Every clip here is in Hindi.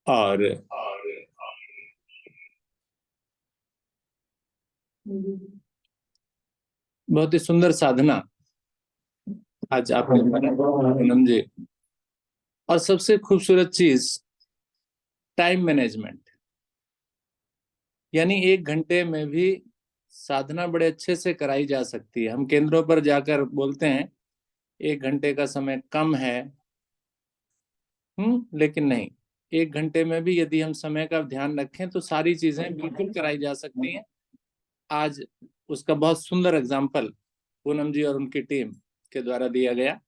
और बहुत ही सुंदर साधना आज आपने पूनम जी। और सबसे खूबसूरत चीज टाइम मैनेजमेंट, यानी 1 घंटे में भी साधना बड़े अच्छे से कराई जा सकती है। हम केंद्रों पर जाकर बोलते हैं 1 घंटे का समय कम है, लेकिन नहीं, 1 घंटे में भी यदि हम समय का ध्यान रखें तो सारी चीजें बिल्कुल कराई जा सकती हैं। आज उसका बहुत सुंदर एग्जाम्पल पूनम जी और उनकी टीम के द्वारा दिया गया।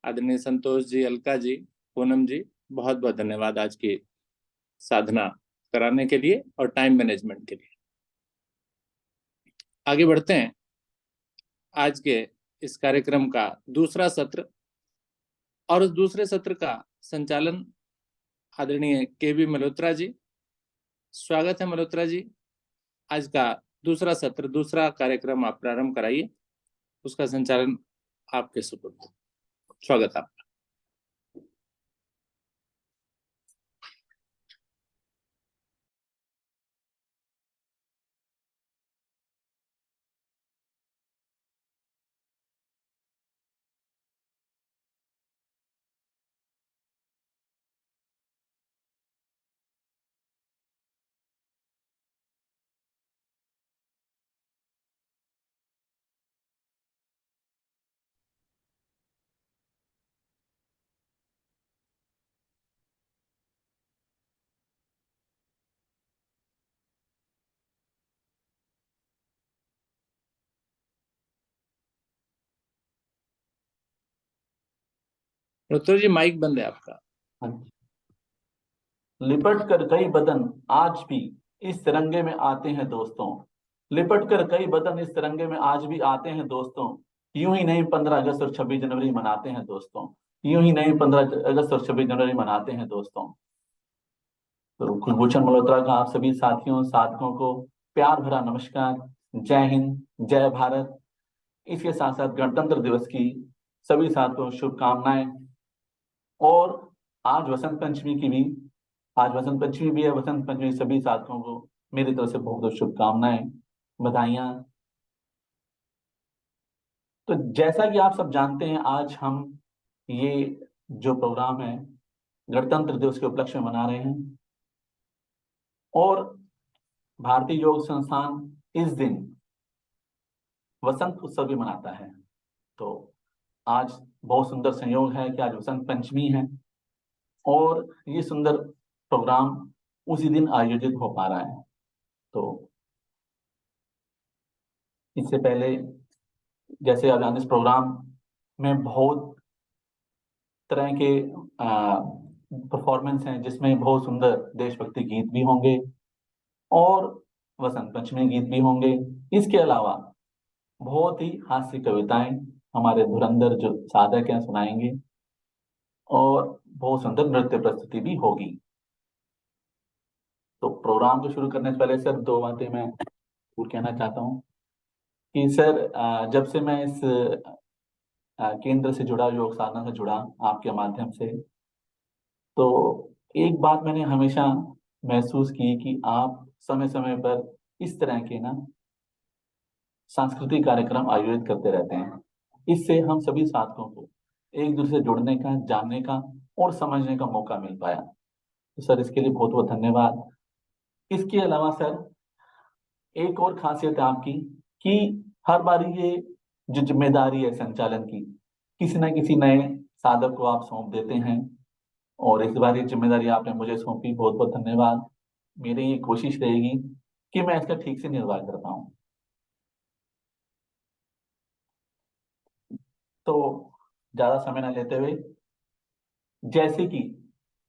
आदरणीय संतोष जी, अलका जी, पूनम जी, बहुत बहुत धन्यवाद आज की साधना कराने के लिए और टाइम मैनेजमेंट के लिए। आगे बढ़ते हैं। आज के इस कार्यक्रम का दूसरा सत्र, और उस दूसरे सत्र का संचालन आदरणीय केबी मल्होत्रा जी। स्वागत है मल्होत्रा जी। आज का दूसरा सत्र, दूसरा कार्यक्रम आप प्रारंभ कराइए, उसका संचालन आपके सुपुर्द। स्वागत आपका। मल्होत्रा जी, माइक बंद है आपका। लिपट कर कई बदन आज भी इस तिरंगे में आते हैं दोस्तों। लिपट कर कई बदन इस तिरंगे में आज भी आते हैं दोस्तों। यूं ही नहीं 15 अगस्त और 26 जनवरी मनाते हैं दोस्तों। यूं ही नहीं 15 अगस्त और 26 जनवरी मनाते हैं दोस्तों। तो कुलभूषण मल्होत्रा का आप सभी साथियों साधकों को प्यार भरा नमस्कार। जय हिंद, जय भारत। इसके साथ साथ गणतंत्र दिवस की सभी साथियों को शुभकामनाएं। और आज वसंत पंचमी की भी आज वसंत पंचमी भी है। वसंत पंचमी सभी साथियों को मेरी तरफ से बहुत बहुत शुभकामनाएं, बधाइयां। तो जैसा कि आप सब जानते हैं, आज हम ये जो प्रोग्राम है गणतंत्र दिवस के उपलक्ष्य में मना रहे हैं। और भारतीय योग संस्थान इस दिन वसंत उत्सव भी मनाता है। तो आज बहुत सुंदर संयोग है कि आज वसंत पंचमी है और ये सुंदर प्रोग्राम उसी दिन आयोजित हो पा रहा है। तो इससे पहले जैसे आज इस प्रोग्राम में बहुत तरह के परफॉर्मेंस हैं, जिसमें बहुत सुंदर देशभक्ति गीत भी होंगे और वसंत पंचमी गीत भी होंगे। इसके अलावा बहुत ही हास्य कविताएं हमारे धुरंधर जो साधक हैं सुनाएंगे और बहुत सुंदर नृत्य प्रस्तुति भी होगी। तो प्रोग्राम को शुरू करने से पहले सर दो बातें मैं जरूर कहना चाहता हूँ कि सर, जब से मैं इस केंद्र से जुड़ा, योग साधना से जुड़ा आपके माध्यम से, तो एक बात मैंने हमेशा महसूस की कि आप समय समय पर इस तरह के ना सांस्कृतिक कार्यक्रम आयोजित करते रहते हैं। इससे हम सभी साथियों को एक दूसरे से जुड़ने का, जानने का और समझने का मौका मिल पाया। तो सर, इसके लिए बहुत बहुत धन्यवाद। इसके अलावा सर, एक और खासियत है आपकी कि हर बार ये जो जिम्मेदारी है संचालन की, किसी न किसी नए साधक को आप सौंप देते हैं और इस बार ये जिम्मेदारी आपने मुझे सौंपी, बहुत बहुत धन्यवाद। मेरी ये कोशिश रहेगी कि मैं इसका ठीक से निर्वाह कर पाऊँ। तो ज्यादा समय न लेते हुए, जैसे कि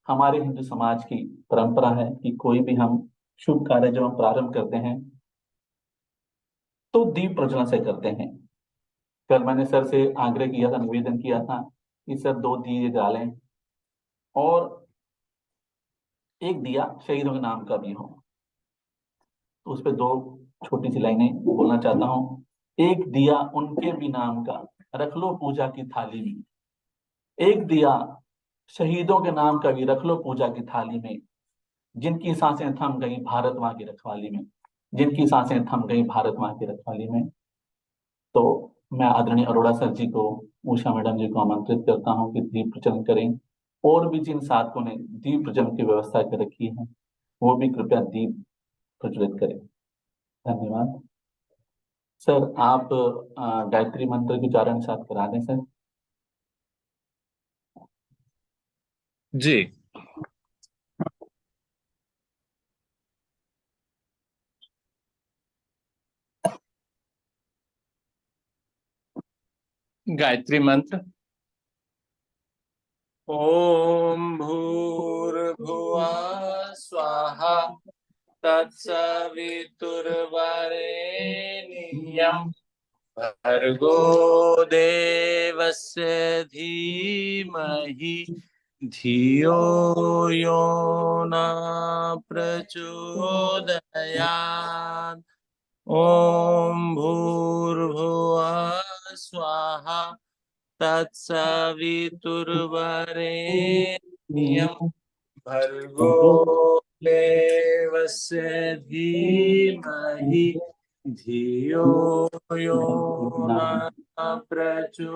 हमारे हिंदू समाज की परंपरा है कि कोई भी हम शुभ कार्य जब हम प्रारंभ करते हैं तो दीप प्रज्वलन से करते हैं। कल मैंने सर से आग्रह किया था, निवेदन किया था कि सर 2 दिए डालें और एक दिया शहीदों के नाम का भी हो। तो उस पर 2 छोटी सी लाइनें बोलना चाहता हूँ। एक दिया उनके भी नाम का, रख लो पूजा की थाली में। एक दिया शहीदों के नाम का भी, रख लो पूजा की थाली में। जिनकी सांसें थम गई भारत माँ की रखवाली में, जिनकी सांसें थम गई भारत माँ की रखवाली में। तो मैं आदरणीय अरोड़ा सर जी को, उषा मैडम जी को आमंत्रित करता हूँ कि दीप प्रज्वलन करें, और भी जिन साधकों ने दीप प्रज्वलन की व्यवस्था कर रखी है वो भी कृपया दीप प्रज्वलित करें। धन्यवाद। सर आप गायत्री मंत्र की उच्चारण साथ करा दें सर। जी। गायत्री मंत्र। ओम भूर्भुवः स्वाहा तत्सवितुर्वरेण्यं भर्गो देवस्य धीमहि धियो यो न प्रचोदयात्। ओम भूर्भुवः स्वाहा तत्सवितुर्वरेण्यं भर्गो देवस्य धीमहि धियो यो न प्रचोदयात्।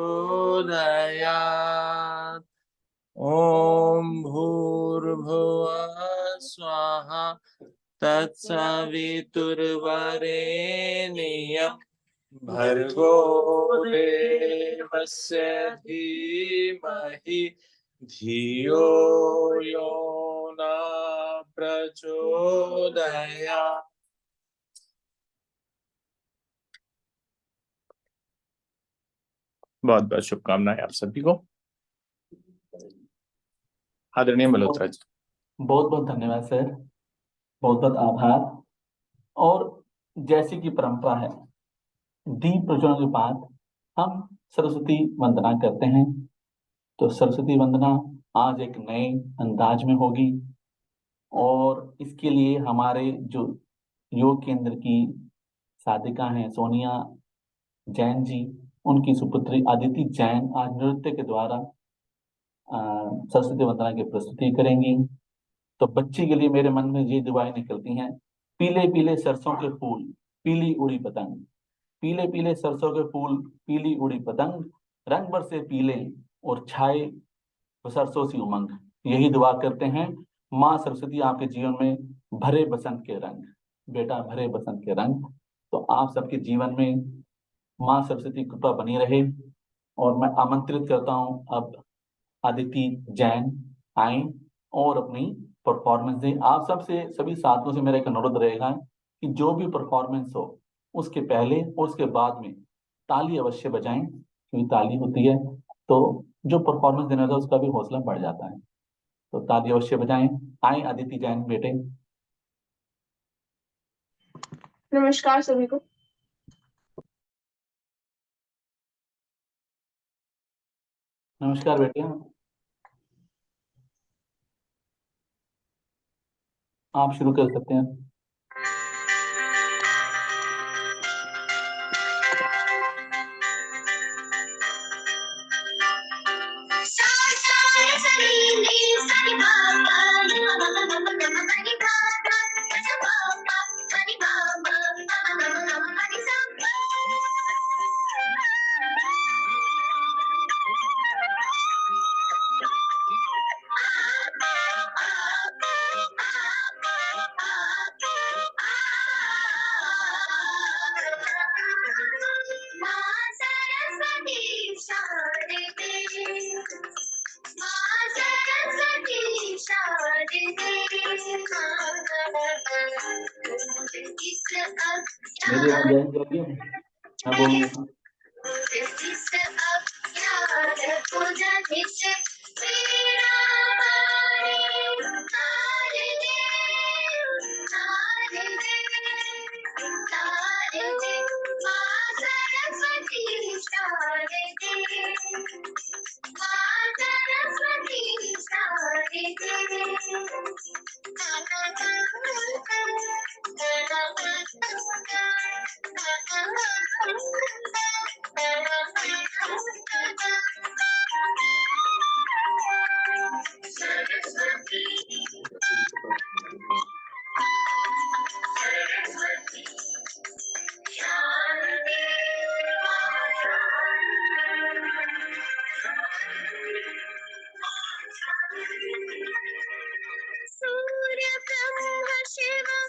ओम भूर्भुवः स्वाहा तत्सवितुर्वरेण्यं भर्गो देवस्य धीमहि धियो यो न प्रचोदयात्। बहुत बहुत शुभकामनाएं आप सभी को। आदरणीय मल्होत्रा जी। बहुत बहुत धन्यवाद सर, बहुत बहुत आभार। और जैसी कि परंपरा है, दीप प्रज्वलन के बाद हम सरस्वती वंदना करते हैं। तो सरस्वती वंदना आज एक नए अंदाज में होगी, और इसके लिए हमारे जो योग केंद्र की साधिका हैं सोनिया जैन जी, उनकी सुपुत्री अदिति जैन आज नृत्य के द्वारा सरस्वती वंदना की प्रस्तुति करेंगी। तो बच्ची के लिए मेरे मन में ये दुआएं निकलती हैं। पीले पीले सरसों के फूल, पीली उड़ी पतंग, पीले पीले सरसों के फूल, पीली उड़ी पतंग, रंग बरसे पीले और छाए सरसों सी उमंग। यही दुआ करते हैं। माँ सरस्वती आपके जीवन में भरे बसंत के रंग, बेटा भरे बसंत के रंग। तो आप सबके जीवन में माँ सरस्वती की कृपा बनी रहे। और मैं आमंत्रित करता हूँ अब अदिति जैन आए और अपनी परफॉर्मेंस दें। आप सबसे, सभी साथियों से मेरा एक अनुरोध रहेगा कि जो भी परफॉर्मेंस हो उसके पहले और उसके बाद में ताली अवश्य बजाएं, क्योंकि ताली होती है तो जो परफॉर्मेंस देने वाला है उसका भी हौसला बढ़ जाता है। तो ताली अवश्य बजाएं। आए अदिति जैन बेटे। नमस्कार सभी को। नमस्कार बेटे, आप शुरू कर सकते हैं। मेरी आवाज जैन कर रही है, मैं बोलूंगा।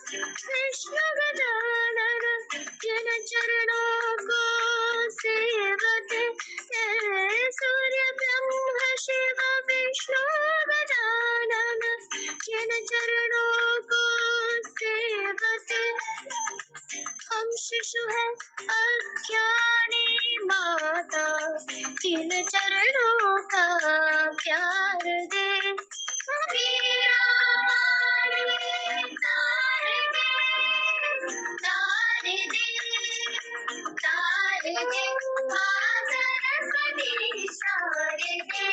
कृष्ण गजानन जिन चरणों को सेवते सूर्य ब्रह्म शिव विष्णु गजानन जिन चरणों को सेवते हम शिशु है अज्ञानी माता जिन चरणों का प्यार दे मेरा तारे दे तारे दे माँ सरस्वती सारे दे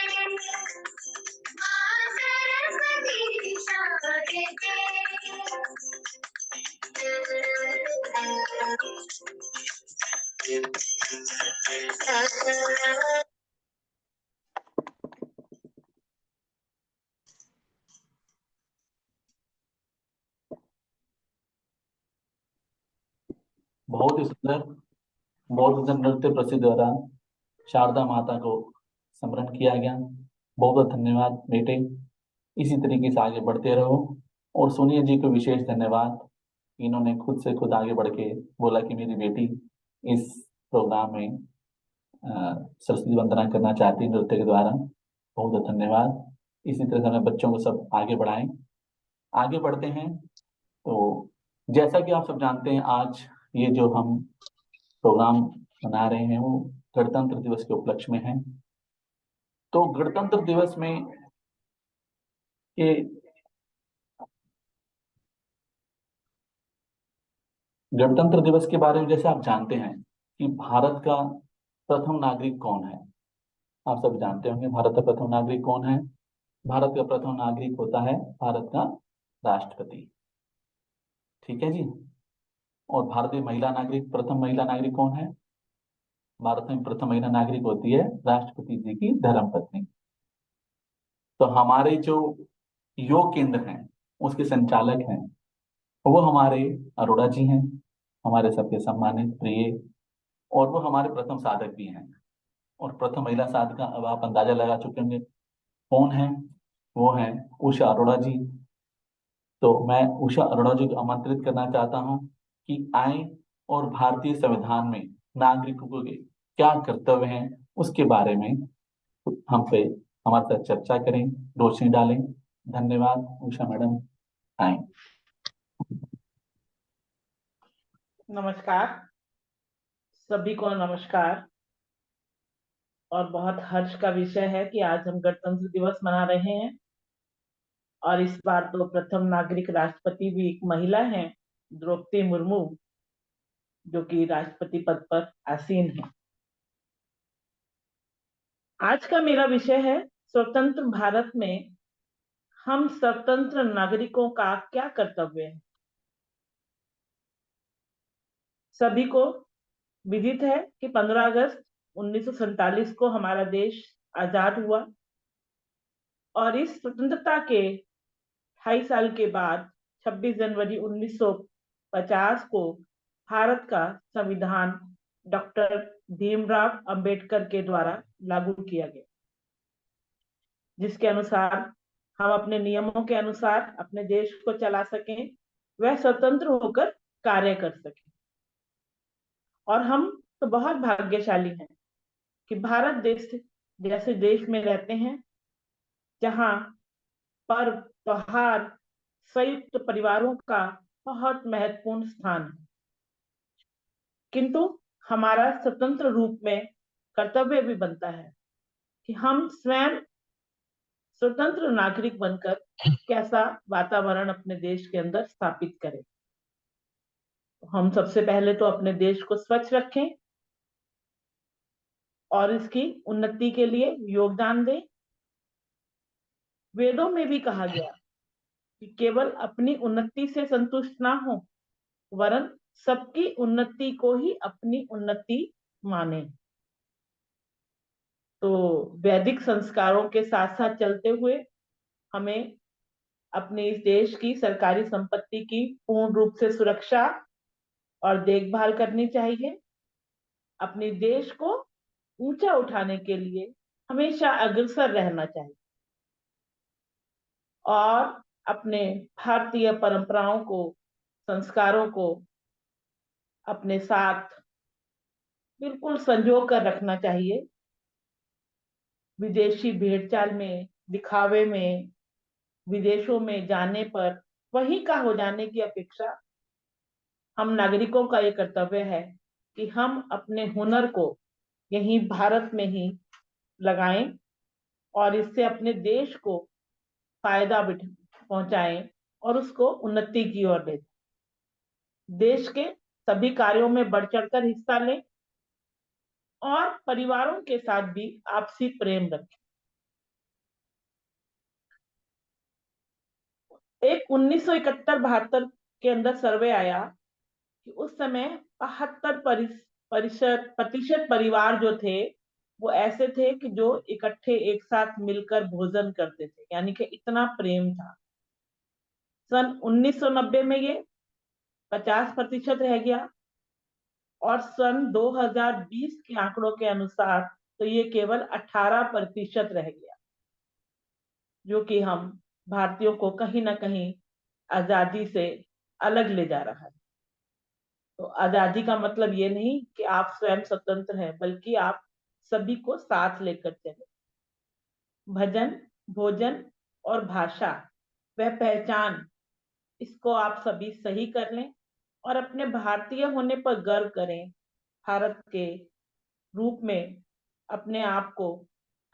माँ सरस्वती सारे दे बहुत ही सुंदर, बहुत सुंदर नृत्य प्रसिद्ध द्वारा शारदा माता को स्मरण किया गया। बहुत बहुत धन्यवाद बेटे। इसी तरीके से आगे बढ़ते रहो। और सोनिया जी को विशेष धन्यवाद, इन्होंने खुद से खुद आगे बढ़ के बोला कि मेरी बेटी इस प्रोग्राम में सरस्वती वंदना करना चाहती है नृत्य के द्वारा। बहुत बहुत धन्यवाद। इसी तरह से हमें बच्चों को सब आगे बढ़ाएं। आगे बढ़ते हैं। तो जैसा कि आप सब जानते हैं, आज ये जो हम प्रोग्राम मना रहे हैं वो गणतंत्र दिवस के उपलक्ष्य में है। तो गणतंत्र दिवस में ये गणतंत्र दिवस के बारे में जैसे आप जानते हैं कि भारत का प्रथम नागरिक कौन है। आप सब जानते होंगे भारत का प्रथम नागरिक कौन है। भारत का प्रथम नागरिक होता है भारत का राष्ट्रपति। ठीक है जी। और भारतीय महिला नागरिक, प्रथम महिला नागरिक कौन है। भारत में प्रथम महिला नागरिक होती है राष्ट्रपति जी की धर्मपत्नी। तो हमारे जो योग केंद्र हैं उसके संचालक हैं वो हमारे अरोड़ा जी हैं, हमारे सबके सम्मानित प्रिय। और वो हमारे प्रथम साधक भी हैं। और प्रथम महिला साधका अब आप अंदाजा लगा चुके होंगे कौन है। वो है उषा अरोड़ा जी। तो मैं उषा अरोड़ा जी को आमंत्रित करना चाहता हूँ कि आए और भारतीय संविधान में नागरिकों के क्या कर्तव्य हैं उसके बारे में हम पे हमारे साथ चर्चा करें, रोशनी डालें। धन्यवाद। उषा मैडम आए। नमस्कार सभी को, नमस्कार। और बहुत हर्ष का विषय है कि आज हम गणतंत्र दिवस मना रहे हैं और इस बार तो प्रथम नागरिक राष्ट्रपति भी एक महिला हैं, द्रौपदी मुर्मू, जो कि राष्ट्रपति पद पर आसीन है। आज का मेरा विषय है स्वतंत्र भारत में हम स्वतंत्र नागरिकों का क्या कर्तव्य है। सभी को विदित है कि 15 अगस्त 1947 को हमारा देश आजाद हुआ और इस स्वतंत्रता के 2.5 साल के बाद 26 जनवरी 1950 को भारत का संविधान डॉक्टर भीमराव अंबेडकर के द्वारा लागू किया गया, जिसके अनुसार हम अपने नियमों के अनुसार अपने देश को चला सकें, वह स्वतंत्र होकर कार्य कर सकें। और हम तो बहुत भाग्यशाली हैं कि भारत देश जैसे देश में रहते हैं जहां पर्व त्योहार संयुक्त परिवारों का बहुत महत्वपूर्ण स्थान है। किंतु हमारा स्वतंत्र रूप में कर्तव्य भी बनता है कि हम स्वयं स्वतंत्र नागरिक बनकर कैसा वातावरण अपने देश के अंदर स्थापित करें। हम सबसे पहले तो अपने देश को स्वच्छ रखें और इसकी उन्नति के लिए योगदान दें। वेदों में भी कहा गया कि केवल अपनी उन्नति से संतुष्ट ना हो, वरन सबकी उन्नति को ही अपनी उन्नति माने। तो वैदिक संस्कारों के साथ साथ चलते हुए हमें अपने इस देश की सरकारी संपत्ति की पूर्ण रूप से सुरक्षा और देखभाल करनी चाहिए। अपने देश को ऊंचा उठाने के लिए हमेशा अग्रसर रहना चाहिए और अपने भारतीय परंपराओं को संस्कारों को अपने साथ बिल्कुल संजो कर रखना चाहिए। विदेशी भेड़चाल में, दिखावे में, विदेशों में जाने पर वहीं का हो जाने की अपेक्षा हम नागरिकों का ये कर्तव्य है कि हम अपने हुनर को यहीं भारत में ही लगाएं और इससे अपने देश को फायदा पहुंचाएं और उसको उन्नति की ओर ले जाएं। देश के सभी कार्यों में बढ़ चढ़कर हिस्सा लें और परिवारों के साथ भी आपसी प्रेम रखें। एक 1971-72 के अंदर सर्वे आया कि उस समय 72% परिवार जो थे वो ऐसे थे कि जो इकट्ठे एक साथ मिलकर भोजन करते थे, यानी कि इतना प्रेम था। सन 1990 में ये 50% रह गया और सन 2020 के आंकड़ों के अनुसार तो ये केवल 18% रह गया, जो कि हम भारतीयों को कहीं ना कहीं आजादी से अलग ले जा रहा है। तो आजादी का मतलब ये नहीं कि आप स्वयं स्वतंत्र हैं, बल्कि आप सभी को साथ लेकर चले। भजन, भोजन और भाषा, वह पहचान, इसको आप सभी सही कर लें और अपने भारतीय होने पर गर्व करें। भारत के रूप में अपने आप को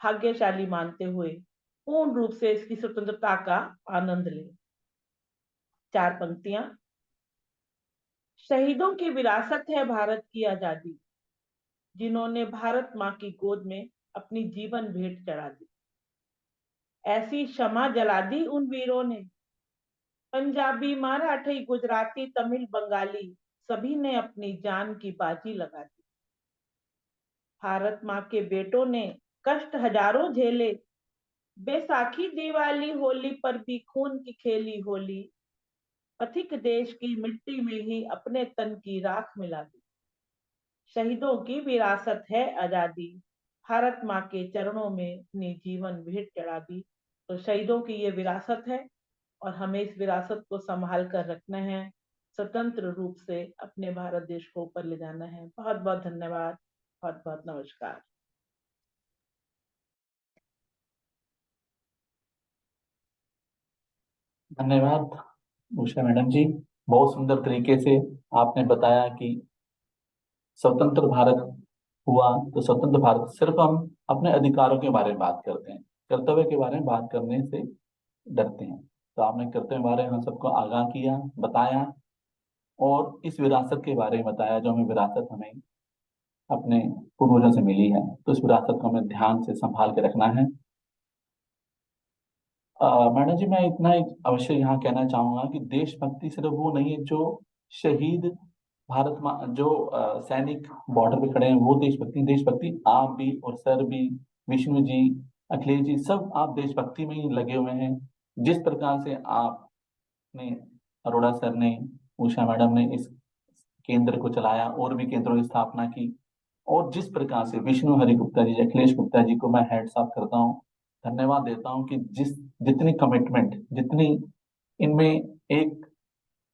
भाग्यशाली मानते हुए पूर्ण रूप से इसकी स्वतंत्रता का आनंद लें। 4 पंक्तियां। शहीदों की विरासत है भारत की आजादी, जिन्होंने भारत माँ की गोद में अपनी जीवन भेंट चढ़ा दी। ऐसी क्षमा जला दी उन वीरों ने, पंजाबी, मराठी, गुजराती, तमिल, बंगाली, सभी ने अपनी जान की बाजी लगा दी। भारत माँ के बेटों ने कष्ट हजारों झेले, बैसाखी, दिवाली, होली पर भी खून की खेली होली, पथिक देश की मिट्टी में ही अपने तन की राख मिला दी। शहीदों की विरासत है आजादी, भारत माँ के चरणों में अपनी जीवन भेंट चढ़ा दी। तो शहीदों की ये विरासत है और हमें इस विरासत को संभाल कर रखना है, स्वतंत्र रूप से अपने भारत देश को ऊपर ले जाना है। बहुत बहुत धन्यवाद, बहुत बहुत नमस्कार। धन्यवाद उषा मैडम जी, बहुत सुंदर तरीके से आपने बताया कि स्वतंत्र भारत हुआ तो स्वतंत्र भारत सिर्फ हम अपने अधिकारों के बारे में बात करते हैं, कर्तव्य के बारे में बात करने से डरते हैं। तो आपने कर्तव्य के बारे में हम सबको आगाह किया, बताया और इस विरासत के बारे में बताया जो हमें विरासत हमें अपने पूर्वजों से मिली है, तो इस विरासत को हमें ध्यान से संभाल के रखना है। मैडम जी, मैं इतना एक अवश्य यहाँ कहना चाहूंगा कि देशभक्ति सिर्फ वो नहीं है जो शहीद भारत माँ जो सैनिक बॉर्डर पे खड़े हैं वो देशभक्ति। देशभक्ति आप भी और सर भी, विष्णु जी, अखिलेश जी, सब आप देशभक्ति में ही लगे हुए हैं। जिस प्रकार से आपने, अरोड़ा सर ने, उषा मैडम ने इस केंद्र को चलाया और भी केंद्रों की स्थापना की, और जिस प्रकार से विष्णु हरि गुप्ता जी, अखिलेश गुप्ता जी को मैं हेड्स ऑफ करता हूँ, धन्यवाद देता हूँ कि जितनी कमिटमेंट, जितनी इनमें एक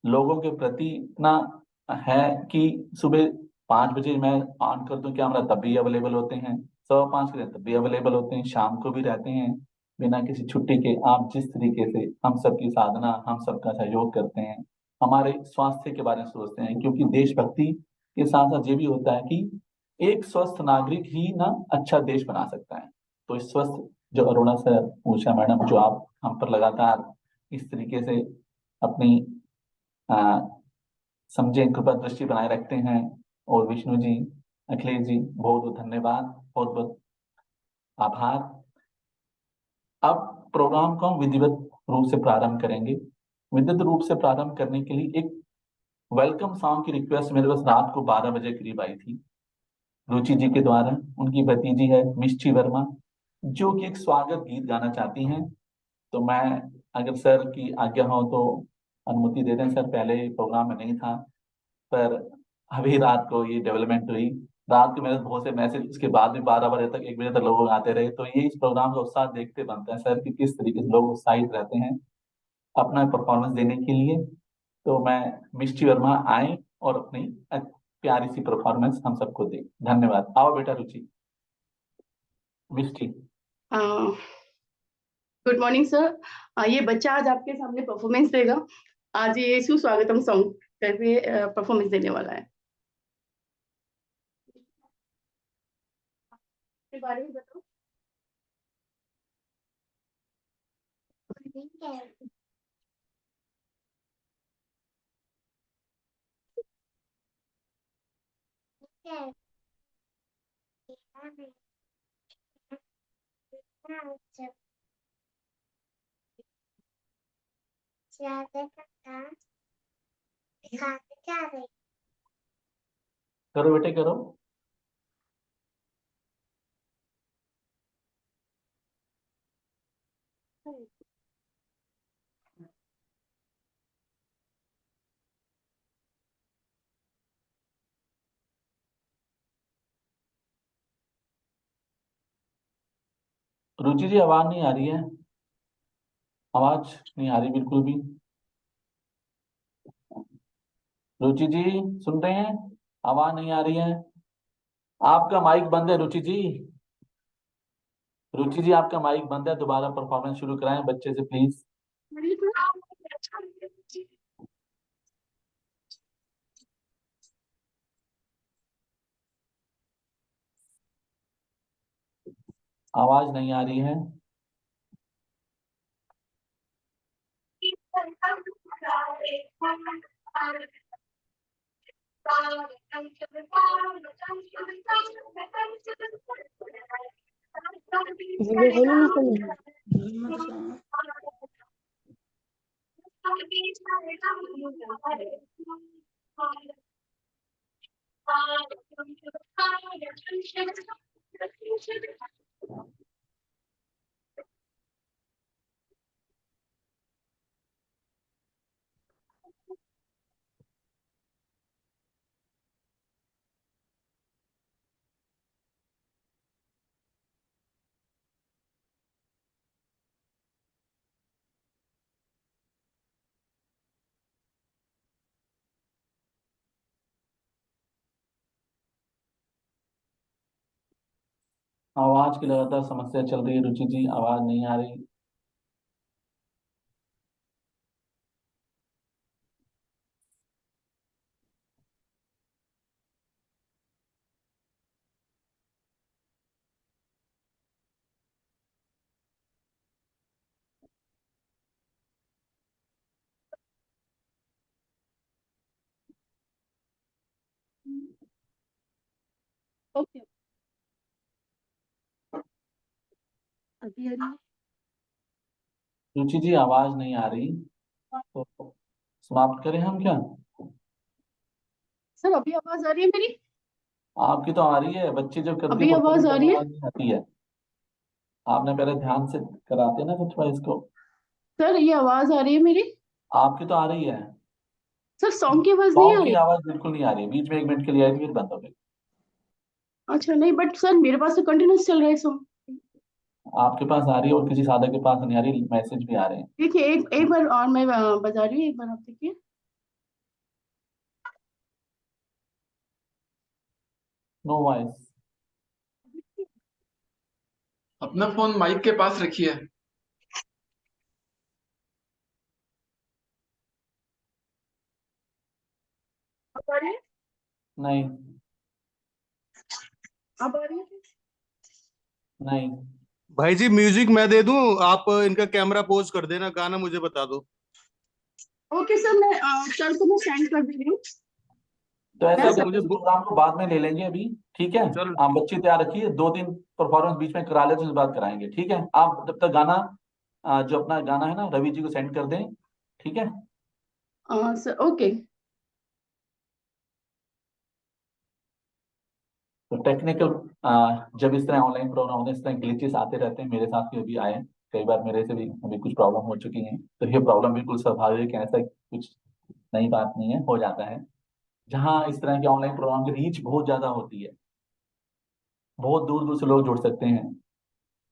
लोगों के प्रति इतना है कि सुबह 5 बजे मैं ऑन कर दूं कैमरा तब भी अवेलेबल होते हैं, 5:15 के दिन तब भी अवेलेबल होते हैं, शाम को भी रहते हैं बिना किसी छुट्टी के। आप जिस तरीके से हम सबकी साधना, हम सबका सहयोग करते हैं, हमारे स्वास्थ्य के बारे में सोचते हैं, क्योंकि देशभक्ति के साथ साथ ये भी होता है कि एक स्वस्थ नागरिक ही ना अच्छा देश बना सकता है। तो इस स्वस्थ जो अरुणा सर, उषा मैडम, जो आप हम पर लगातार इस तरीके से अपनी समझे कृपा दृष्टि बनाए रखते हैं, और विष्णु जी, अखिलेश जी, बहुत बहुत धन्यवाद, बहुत बहुत आभार। अब प्रोग्राम को हम विधिवत रूप से प्रारंभ करेंगे। विधिवत रूप से प्रारंभ करने के लिए एक वेलकम सॉन्ग की रिक्वेस्ट मेरे पास रात को 12 बजे करीब आई थी, रुचि जी के द्वारा। उनकी भतीजी है मिष्टी वर्मा, जो कि एक स्वागत गीत गाना चाहती हैं। तो मैं, अगर सर की आज्ञा हो तो अनुमति दे दें। सर पहले प्रोग्राम में नहीं था, पर अभी रात को ये डेवलपमेंट हुई। रात को मेरे बहुत से मैसेज, उसके बाद भी 12 बजे तक, 1 बजे तक लोग आते रहे। तो ये इस प्रोग्राम का उत्साह देखते बनता है सर कि किस तरीके से लोग उत्साहित रहते हैं अपना परफॉर्मेंस देने के लिए। तो मैं मिष्टी वर्मा आए और अपनी प्यारी सी परफॉर्मेंस हम सबको दे। धन्यवाद। आओ बेटा Ruchi. Mishti. Good morning sir. ये बच्चा आज आपके सामने परफॉर्मेंस देगा। आज ये सुस्वागतम सॉन्ग करके परफॉर्मेंस देने वाला है। इसके बारे में बताओ। करो बेटे करो। रुचि जी आवाज नहीं आ रही है। आवाज नहीं आ रही बिल्कुल भी। रुचि जी सुन रहे हैं? आवाज नहीं आ रही है। आपका माइक बंद है रुचि जी। रुचि जी आपका माइक बंद है। दोबारा परफॉर्मेंस शुरू कराएं बच्चे से प्लीज। आवाज नहीं आ रही है। आवाज की लगातार समस्या चल रही है रुचि जी। आवाज नहीं आ रही। ओके अभी आ रही है? रुचि जी आवाज नहीं आ रही तो समाप्त करें हम क्या? सर अभी आवाज आ रही है मेरी? आपकी तो आ रही है। बच्चे जब करती अभी है आवाज परफॉर्मेंस आ तब रही है? आवाज नहीं आती है। आपने पहले ध्यान से कराते ना तो थोड़ा इसको। सर ये आवाज आ रही है मेरी? आपकी तो आ रही है। सर सॉन्ग की आवाज नहीं आ सॉन्ग की रही? आवाज बिल्कुल नहीं आ रही है। बीच में 1 मिनट के लिए आई थी फिर बंद हो गई। अच्छा नहीं, बट सर मेरे पास तो कंटिन्यूस चल रहा है सॉन्ग। आपके पास आ रही है और किसी साधक के पास नहीं आ रही। मैसेज भी आ रहे हैं। देखिए एक एक बार और मैं बजा रही हूँ, एक बार आप देखिए। No voice. अपना फोन माइक के पास रखिए। अब आ रही है? नहीं अब आ रही है? नहीं। भाई जी म्यूजिक मैं दे दूं, आप इनका कैमरा पोज कर देना, गाना मुझे बता दो। ओके सर, मैं सर को मैं सेंड कर दे रही हूँ। तो ऐसा मैं आप करते मुझे हैं, इस प्रोग्राम को बाद में ले लेंगे अभी। ठीक है। चल आप बच्चे तैयार रखिए। 2 दिन परफॉर्मेंस बीच में करा लेते हैं, उसके बाद कराएंगे। ठीक है। आप तब तक गाना जो अपना गाना है ना रवि जी को सेंड कर दें। ठीक है। Sir okay. तो टेक्निकल जब इस तरह ऑनलाइन प्रोग्राम होते हैं इस तरह ग्लिचेस आते रहते हैं। मेरे साथ भी अभी आए हैं। कई बार मेरे से भी अभी कुछ प्रॉब्लम हो चुकी हैं। तो ये प्रॉब्लम बिल्कुल स्वाभाविक है। ऐसा कुछ नई बात नहीं है, हो जाता है। जहाँ इस तरह के ऑनलाइन प्रोग्राम की रीच बहुत ज्यादा होती है, बहुत दूर दूर से लोग जुड़ सकते हैं,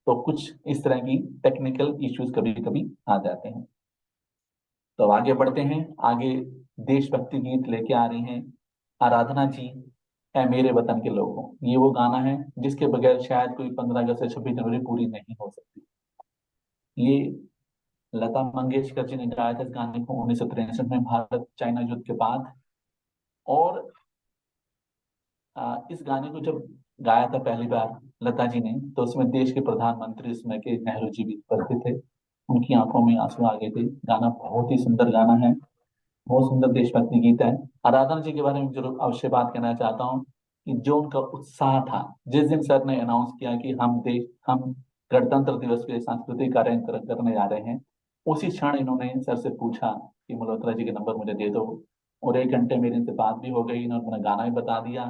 तो कुछ इस तरह की टेक्निकल इश्यूज कभी कभी आ जाते हैं। तो अब आगे बढ़ते हैं। आगे देशभक्ति गीत लेके आ रही हैं आराधना जी। है मेरे वतन के लोगों, ये वो गाना है जिसके बगैर शायद कोई 15 अगस्त या 26 जनवरी पूरी नहीं हो सकती। ये लता मंगेशकर जी ने गाया था इस गाने को 1963 में, भारत चाइना युद्ध के बाद। और इस गाने को जब गाया था पहली बार लता जी ने, तो उसमें देश के प्रधानमंत्री उसमें के नेहरू जी भी उपस्थित थे। उनकी आंखों में आंसू आ गए थे। गाना बहुत ही सुंदर गाना है, बहुत सुंदर देशभक्ति गीत है। आराधना जी के बारे में जरूर अवश्य बात करना चाहता हूँ कि जो उनका उत्साह था, जिस दिन सर ने अनाउंस किया कि हम गणतंत्र दिवस के सांस्कृतिक कार्यक्रम करने जा रहे हैं, उसी क्षण इन्होंने सर से पूछा कि मल्होत्रा जी के नंबर मुझे दे दो। और 1 घंटे मेरे इनसे बात भी हो गई, इन्होंने गाना भी बता दिया,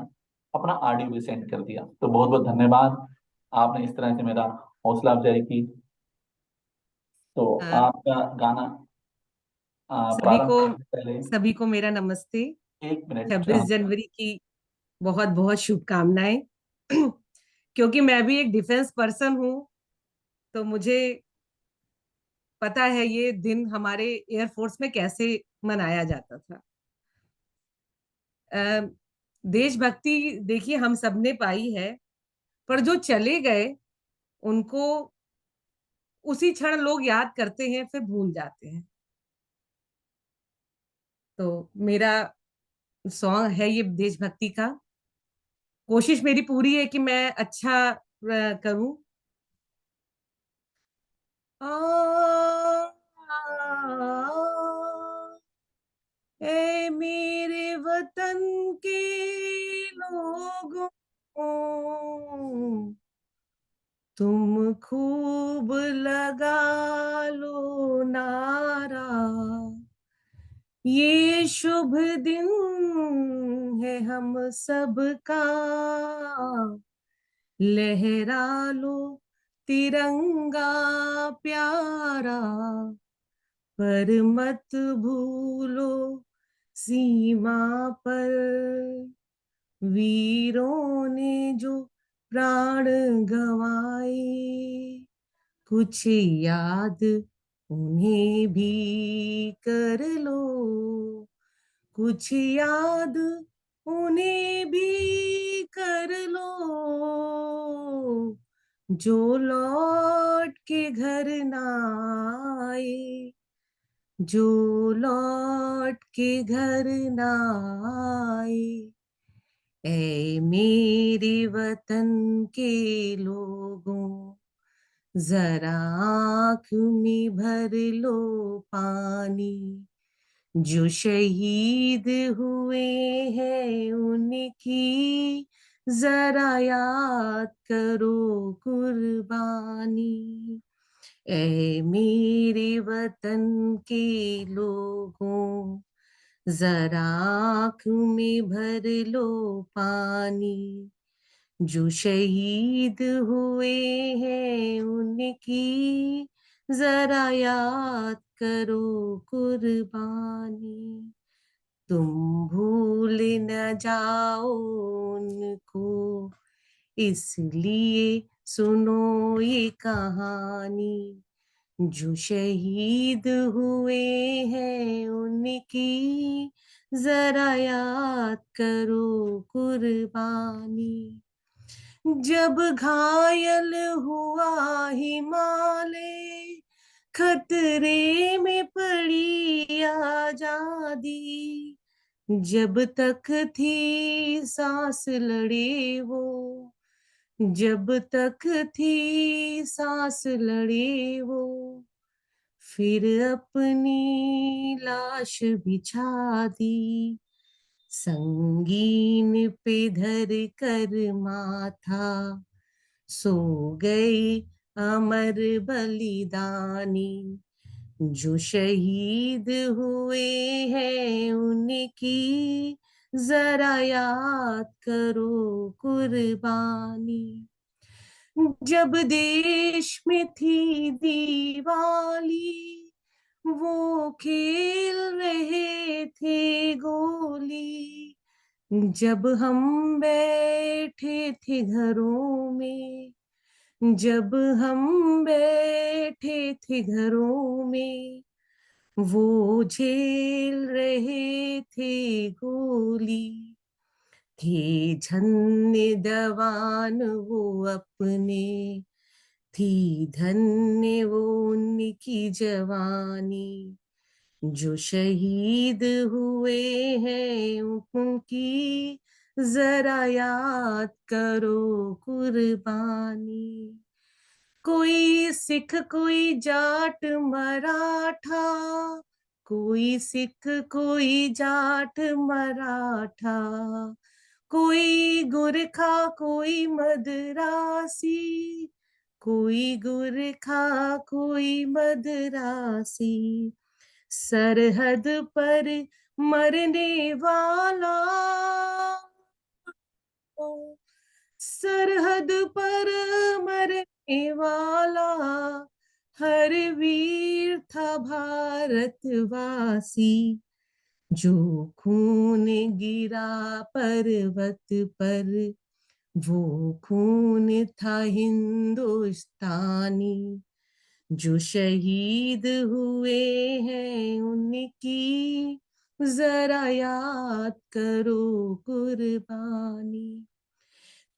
अपना ऑडियो भी सेंड कर दिया। तो बहुत बहुत धन्यवाद, आपने इस तरह से मेरा हौसला अफजाई की। तो अ, आपका गाना सभी प्रारंभ को करने से पहले सभी को मेरा नमस्ते। 1 मिनट 26 जनवरी की बहुत बहुत शुभकामनाएं। क्योंकि मैं भी एक डिफेंस पर्सन हूँ, तो मुझे पता है ये दिन हमारे एयरफोर्स में कैसे मनाया जाता था। अ, देशभक्ति देखिए हम सबने पाई है, पर जो चले गए उनको उसी क्षण लोग याद करते हैं, फिर भूल जाते हैं। तो मेरा सॉन्ग है ये देशभक्ति का। कोशिश मेरी पूरी है कि मैं अच्छा करूं। आ, ए मेरे वतन के लोगों, तुम खूब लगा लो नारा, ये शुभ दिन है हम सबका, लहरा लो तिरंगा प्यारा, पर मत भूलो सीमा पर वीरों ने जो प्राण गंवाए, कुछ याद उन्हें भी कर लो, कुछ याद उन्हें भी कर लो, जो लौट के घर ना आए, जो लौट के घर ना आए। ऐ मेरे वतन के लोगों, जरा आँख में भर लो पानी, जो शहीद हुए हैं उनकी जरा याद करो कुर्बानी। ऐ मेरे वतन के लोगों, जरा आँख में भर लो पानी, जो शहीद हुए हैं उनकी जरा याद करो कुर्बानी। तुम भूल न जाओ उनको, इसलिए सुनो ये कहानी, जो शहीद हुए हैं उनकी जरा याद करो कुर्बानी। जब घायल हुआ हिमालय, खतरे में पड़ी आजादी, जब तक थी सांस लड़े वो, जब तक थी सांस लड़े वो, फिर अपनी लाश बिछा दी, संगीन पे धर कर माथा, सो गए अमर बलिदानी, जो शहीद हुए हैं उनकी जरा याद करो कुर्बानी। जब देश में थी दिवाली, वो खेल रहे थे गोली, जब हम बैठे थे घरों में, जब हम बैठे थे घरों में, वो झेल रहे थे गोली, थे झन्ने दवान वो अपने, थी धन्य वो उनकी जवानी। जो शहीद हुए हैं उनकी जरा याद करो कुर्बानी। कोई सिख कोई जाट मराठा, कोई सिख कोई जाट मराठा, कोई गुरखा कोई मदरासी, कोई गुरखा कोई मदरासी। सरहद पर मरने वाला, सरहद पर मरने वाला, हर वीर था भारतवासी। जो खून गिरा पर्वत पर, वो खून था हिंदुस्तानी। जो शहीद हुए हैं उनकी जरा याद करो कुर्बानी।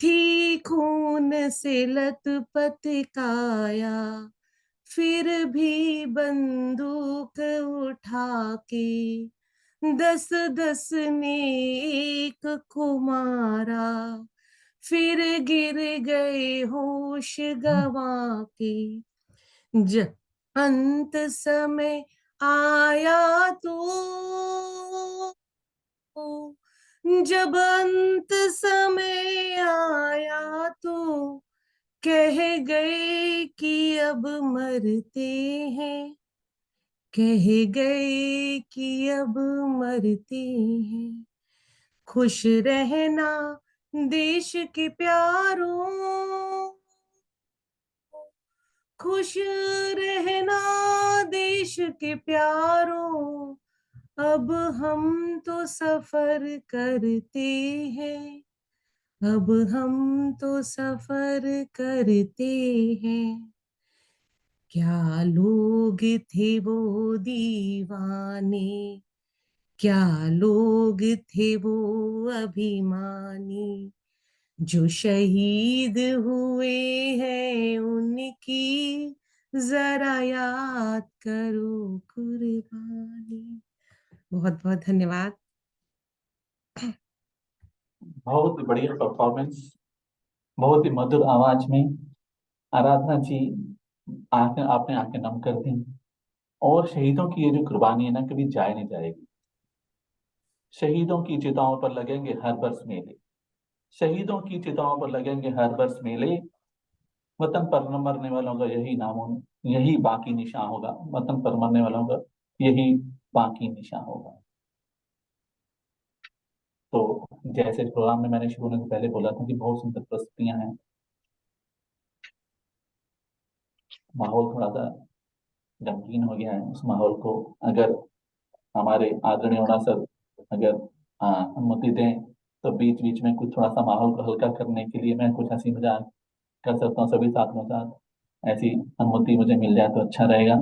थी खून से लथपथ काया, फिर भी बंदूक उठा के 10-10 ने एक को मारा, फिर गिर गए होश गवा के। जब अंत समय आया तो, जब अंत समय आया तो कह गए कि अब मरते हैं, कह गए कि अब मरते हैं। खुश रहना देश के प्यारों, खुश रहना देश के प्यारों, अब हम तो सफर करते हैं, अब हम तो सफर करते हैं। क्या लोग थे वो दीवाने, क्या लोग थे वो अभिमानी। जो शहीद हुए हैं उनकी जरा याद करो कुर्बानी। बहुत बहुत धन्यवाद। बहुत ही बढ़िया परफॉर्मेंस, बहुत ही मधुर आवाज में। आराधना जी, आपने आंखें नम कर दी। और शहीदों की ये जो कुर्बानी है ना, कभी जाए नहीं जाएगी। शहीदों की चिताओं पर लगेंगे हर वर्ष मेले, शहीदों की चिताओं पर लगेंगे हर वर्ष मेले। वतन पर न मरने वालों का यही नाम, यही बाकी निशान होगा। वतन पर मरने वालों का यही बाकी निशान होगा। तो जैसे प्रोग्राम में मैंने शुरू होने से पहले बोला था कि बहुत सुंदर प्रस्तुतियां हैं। माहौल थोड़ा सा गमगीन हो गया है। उस माहौल को अगर हमारे आदरणीय ओणा सर अगर अनुमति दें तो बीच बीच में कुछ थोड़ा सा माहौल को हल्का करने के लिए मैं कुछ हंसी मजाक कर सकता हूँ सभी साथियों के साथ। ऐसी अनुमति मुझे मिल जाए तो अच्छा रहेगा।